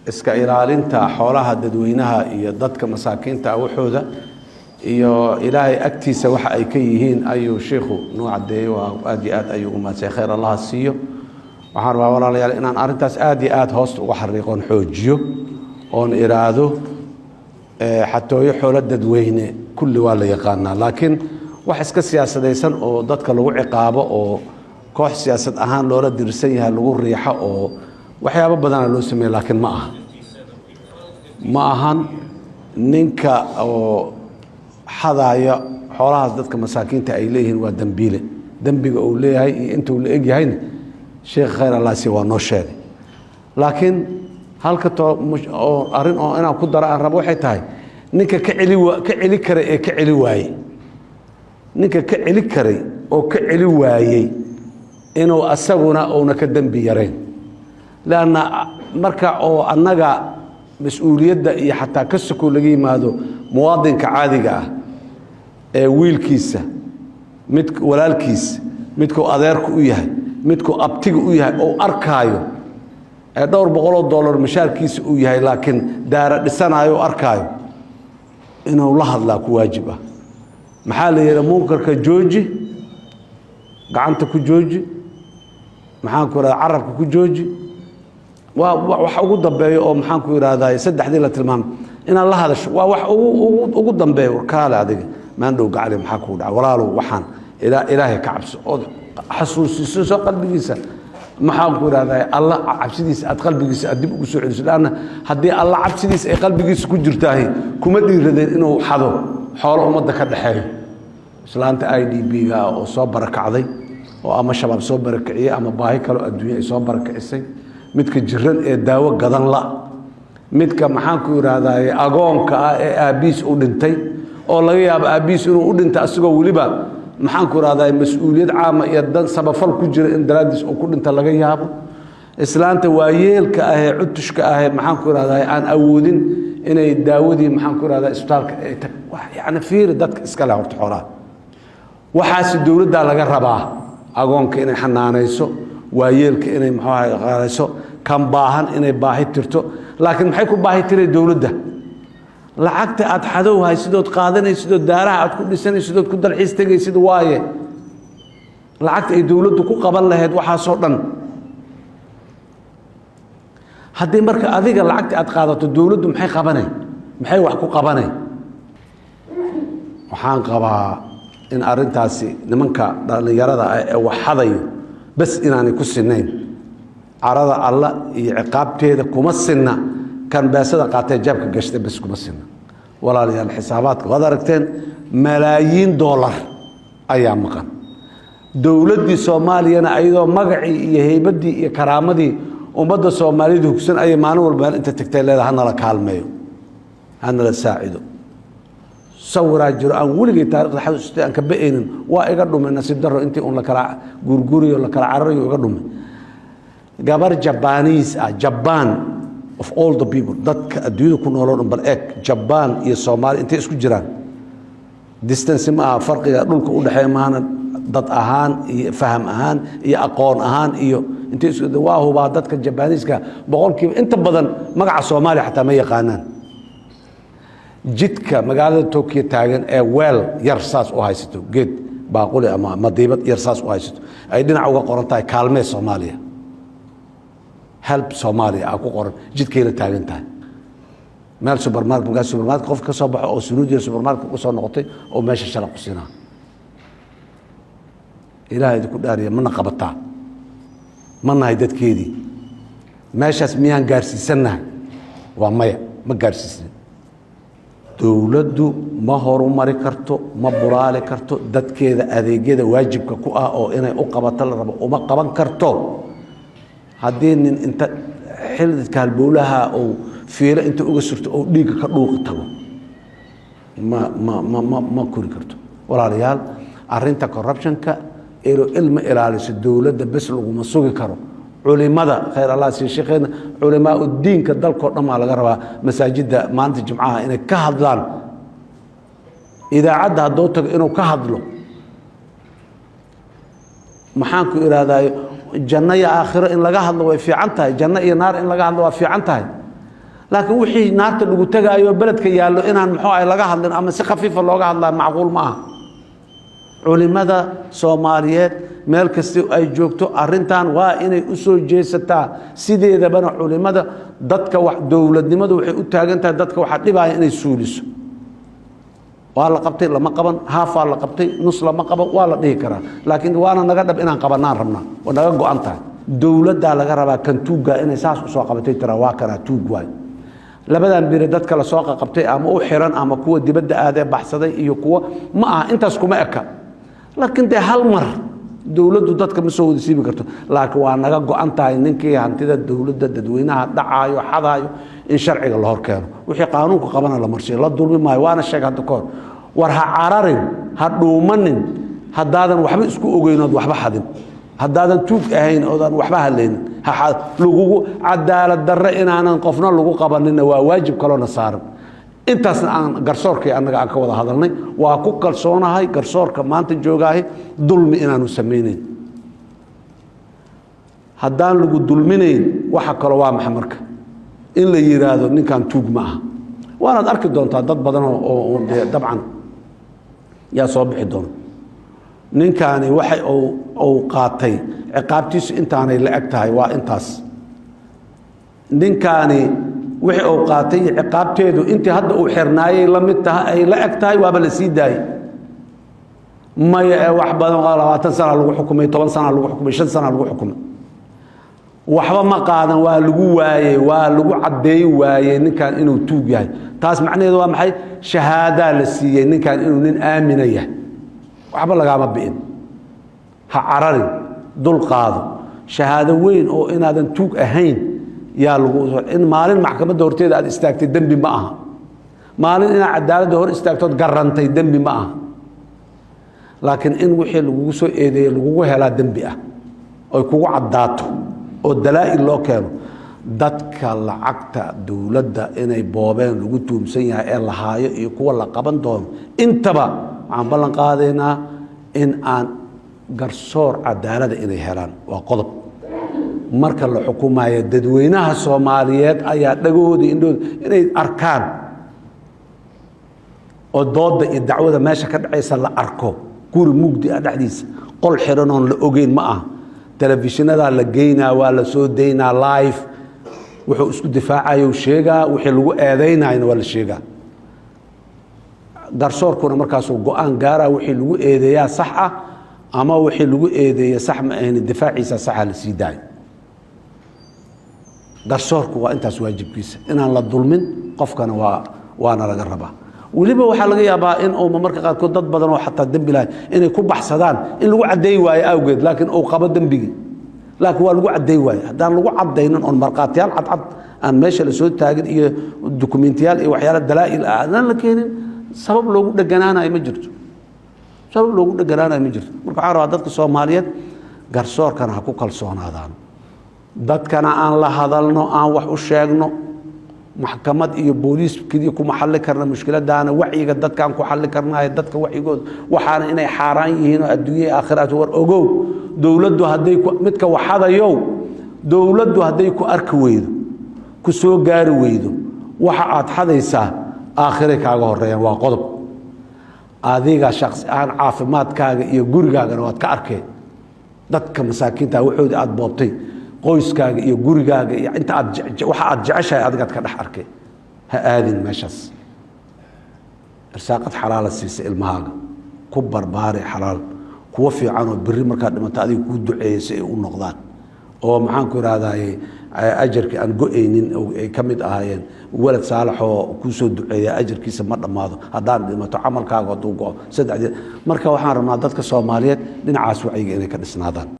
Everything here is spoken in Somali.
iska ilaalinta xoolaha dadweynaha iyo dadka masaakiinta waxooda iyo ilaahay agtiisa waxa ay ka yihiin ayuu sheekhu noo cadeeyay waa aad iyo aad ayuu umaasay khayr Allah siiyo waxaan rabaa walaalayaal inaan arintaas aad iyo aad hoosta uga xariiqoon xoojiyo oon iraado xatooyo xoolo dadweyne kulli waa la yaqaanaa laakiin wax iska siyaasadaysan oo dadka lagu ciqaabo oo koox siyaasad ahaan loola dirsan yahay lagu riixo oo waxyaabo badan loo sameeyo laakiin ma ahan ninka oo xadaaya xoolahaas dadka masaakiinta ay leeyihiin waa dambiile dambiga uu leeyahay iyo intuu la eg yahay sheekh khayr Allah si waa noo sheegay laakiin halka oo arin oo inaan ku daro aan rabo waxay tahay ninka ka celi kare ee ka celi waayay ninka ka celi kare oo ka celi waayay inuu asaguna una ka dambi yareen laana marka oo annaga mas'uuliyadda iyo xataa ka soo laga yimaado muwaadinka caadiga ah ee wiilkiisa mid walaalkiis midku adeerku u yahay midku abtiga u yahay oo arkaayo ee dhowr boqol oo dollar mishaarkiisa uu yahay laakiin daara dhisanayo arkaayo inuu la hadlaa ku waajib ah maxaa la yiraahdaa munkarka jooji gacanta ku jooji maxaan ku yiraahdaa carabka ku jooji wax ugu dambeeyo oo maxaan ku yiraahdaa saddexdii la tilmaamay inaan la hadasho waa wax ugu dambeeyo kaale adiga maan dhow gacali maxaa ku dhacay walaalow waxaan ilaahay ka cabso oo xasuusiso qalbigiisa maxaan ku yiraahdaa Allah cabsidiisa aad qalbigiisa dib ugu soo celiso laana hadii Allah cabsidiisa ay qalbigiisa ku jirtaahay kuma dhiiradeen inuu xado xoolo umada ka dhaxeeyo islaanta IDB-ga oo soo barakacday oo ama shabaab soo barakaciyay ama baahi kale adduunyo ay soo barakacisay midka jiran ee daawo gadan la midka maxaan ku yiraahdaa agoonka ee aabiis u dhintay oo laga yaabo aabiis inuu u dhintay asagoo waliba maxaan ku yiraahdaa mas'uuliyad caam iyo dan sabafal ku jira in daraadis uu ku dhinta laga yaabo islaanta waayeelka ah ee cutushka ah maxaan ku yiraahdaa aan awoodin inay daawadii maxaan ku yiraahdaa isbitaalka ay tag wax yaani fiir dadka iska la horta xoolaha waxaas dawladda laga rabaa agoonka inay xanaanayso waayeelka inay maxaa qaadayso kan baahan inay baahi tirto laakiin maxay ku baahi tiray dawladda lacagta aad xadow haysidood qaadanaysido daaraha aad ku dhisanaysido ku dalxiis tagaysid waaye lacagta ay dawladdu ku qaban lahayd waxa soo dhan haddii marka adiga lacagta aad qaadato dawladdu maxay qabanay maxay wax ku qabanay waxaan qabaa in arintaasi nimanka dhalinyarada ee wax xadayo bas inaanay ku sinayn carada Allah iyo ciqaabteeda kuma sinna kan baasada qaatay jabka gashtay bas kuma sinna walaalayaal xisaabaadka wada aragteen malaayiin dollar ayaa maqan dawladda Soomaaliyana ayadoo magacii iyo heybadii iyo karaamadii ummadda Soomaaliyeed hugsan ay maalin walba inta tagtay leedahay hana la kaalmeeyo hana la saacido sawira jiro aan waligeed taariikhda xasuustay aan ka beenin waa iga dhumay nasiib daro intii la kala gurguriyo la kala cararayo iga dhumay gabar Japanese Japan of all the people dadka adduunyada ku nool oo bal eeg Japan iyo Soomaali intay isku jiraan distance ma farqiga dhulka u dhaxeeya maana dad ahaan iyo faham ahaan iyo aqoon ahaan iyo intay isku waa huba dadka Japanese-ka boqolkiiba inta badan magaca Soomaali xataa ma yaqaanaan jidka magaalada Tokyo taagan ee weel yar saas u haysto geed baaquli ama madiibad yar saas u haysto ay dhinac uga qoran tahay kaalmee Soomaaliya help Somalia aku qoran jidkeena taagan tahay meel supermarket qof ka soo baxo oo sunuudiya supermarket ku soo noqotay oo meesha shalaq ku siinaa ilaahay ku dhaariya mana qabataa mana ay dadkeedii meeshaas miyaan gaarsiisanahay waa maya ma gaarsiisna dawladdu ma horumari karto ma buraali karto dadkeeda adeegyada waajibka ku ah oo inay u qabato la rabo uma qaban karto haddii nin inta xilidka halbowlaha oo fiiro inta uga surto oo dhiiga ka dhuuq tago ma kori karto walaalayaal arinta corruptionka ilma ilaaliso dawladda bas lagu ma sugi karo culimada khayr Allah si sheekheena culimaa diinka dalka dhama laga rabaa masaajida maanta jumcaha inay ka hadlaan idaacada hadoo tago inuu ka hadlo maxaan ku iraahdaa janno iyo aakhiro in laga hadlo way fiican tahay janno iyo naar in laga hadlo waa fiican tahay laakiin wixii naarta lagu tagaayo beledka yaallo inaan muxuu ay laga hadlin ama si khafiifa looga hadlaa macquul ma aha culimada Soomaaliyeed meel kasta ay joogto arintan waa inay u soo jeesataa sideedabana culimada dadka wax dawladnimadu waxay u taagan tahay dadka waxa dhibaya inay suuliso waa la qabtay lama qaban haaf la qabtay nus lama qaban waa la dhihi karaa laakiin waana naga dhab inaan qabanaan rabnaa oo naga go'an tahay dawladda laga rabaa kan tuuga inay saas u soo qabatay tira waa kana tuug waay labadan bir dadka la soo qabtay ama u xiran ama kuwa dibadda aadee baxsaday iyo kuwa ma aha intaas kuma eka laakiin de hal mar dawladdu dadka ma soo wadisiibi karto laakiin waa naga go'an tahay ninkii hantida dawladda dadweynaha dhacaayo xadaayo in sharciga la hor keeno wixii qaanuunku qabana la marsiyo la dulmi maayo waana sheeg hadda koor war ha cararin ha dhuumanin haddaadan waxba isku ogeynood waxba xadin haddaadan tuug ahayn oodan waxba hadlaynin lagugu cadaalad darre inaanan qofna lagu qabanina waa waajib kaloona saaran intaasna aan garsoorkii annaga aan ka wada hadalnay waa ku kalsoonahay garsoorka maanta joogaahay dulmi inaanu samaynayn haddaan lagu dulminayn waxa kale waa maxay marka in la yiraahdo ninkan tuug ma aha waanaad arki doontaa dad badan oo dabcan yaa soo bixi doona ninkaani waxa uu qaatay ciqaabtiisu intaanay la eg tahay waa intaas ninkaani wixii uu qaatay ciqaabteedu intii hadda uu xirnaayay la mid tahay ay la eg tahay waaba la sii daayay maya wax badan 20 sano lagu xukumay 10 sano lagu xukumay 5 sano lagu xukumay waxba ma qaadan waa lagu waayay waa lagu cadeey waayay ninkan inuu tuug yahay taas macnaheedu waa maxay shahaada la siiyay ninkan inuu nin aamin yahay waxba lagama biin ha cararin dul qaado shahaado weyn oo inaadan tuug ahayn yaa lagu in maalin maxkamadda horteeda aad istaagtay dambi ma aha maalin inaad cadaaladda hor istaagtood garantay dambi ma aha laakiin in wixii lagugu soo eedeeyay lagugu helaa dambi ah oo kugu caddaato oo dalaa'il loo keeno dadka lacagta dawladda inay boobeen lagu tuumsan yahay ee la haayo iyo kuwa la qaban doono intaba waxaan ballan qaadaynaa in aan garsoor cadaalada inay helaan waa qodob marka la xukumayo dadweynaha Soomaaliyeed ayaa dhagahooda indhooda inay arkaan oo dooda iyo dacwada meesha ka dhacaysa la arko guri mugdi ah dhexdiisa qol xiran oo la ogeyn ma aha telefishinada la geynaa waa la soo deynaa live wuxuu isku difaacayo sheegaa wixii lagu eedeynayna waa la sheegaa garsoorkuna markaas uu go'aan gaara wixii lagu eedeeyaa sax ah ama wixii lagu eedeeyaa sax ma ahayn difaaciisa sax la sii daay garsoorku waa intaas waajibkiisa inaan la dulmin qofkana waana laga rabaa waliba waxa laga yaabaa in uu marka qaarkood dad badan oo xataa dambi lahayn inay ku baxsadaan in lagu cadeey waayo awgeed laakiin uu qabo dambigi laakiin waa lagu cadeey waayo haddaan lagu cadeynin on marqaatiyaal cadcad aan meesha la soo taagin iyo dokumentiyaal iyo waxyaalo dalaa'il aan la keenin sabab loogu dhaganaanayo ma jirto marka waxaan rabaa dadka Soomaaliyeed garsoorkana ha ku kalsoonaadaan dadkana aan la hadalno aan wax u sheegno maxkamad iyo booliis kaliya kuma xalli karna mushkiladaana wacyiga dadkaan ku xalli karnaa dadka wacyigood waxaana inay xaaraan yihiin oo adduunyo aakhiraad war ogow dawladdu haday midka waxadayo dawladdu haday ku arki weydo ku soo gaari weydo waxa aad xadaysaa aakhire kaaga horeeyaan waa qodob adiga shakhsi aan caafimaadkaaga iyo gurigaaga waad ka arkay dadka masaakiinta waxood aad boobtay qoyskaaga iyo gurigaaga iyo inta aad waxa aad jeceshahay adiga ka dhax arkay ha aadin meeshaas irsaaqad xalaal siisa ilmahaaga ku barbaari xalaal kuwa fiican oo biri marka dhimato adiga ku duceeyay u noqdaan oo maxaan ku raadaayay ajarkii aan go'aynin oo ay kamid ahaayeen walad saalax oo ku soo duceeya ajarkiisa ma dhamaado haddaan dhimato camalkaaga haduu go'o saddex marka waxaan rabnaa dadka Soomaaliyeed dhinacaas wacyiga inay ka dhisnaadaan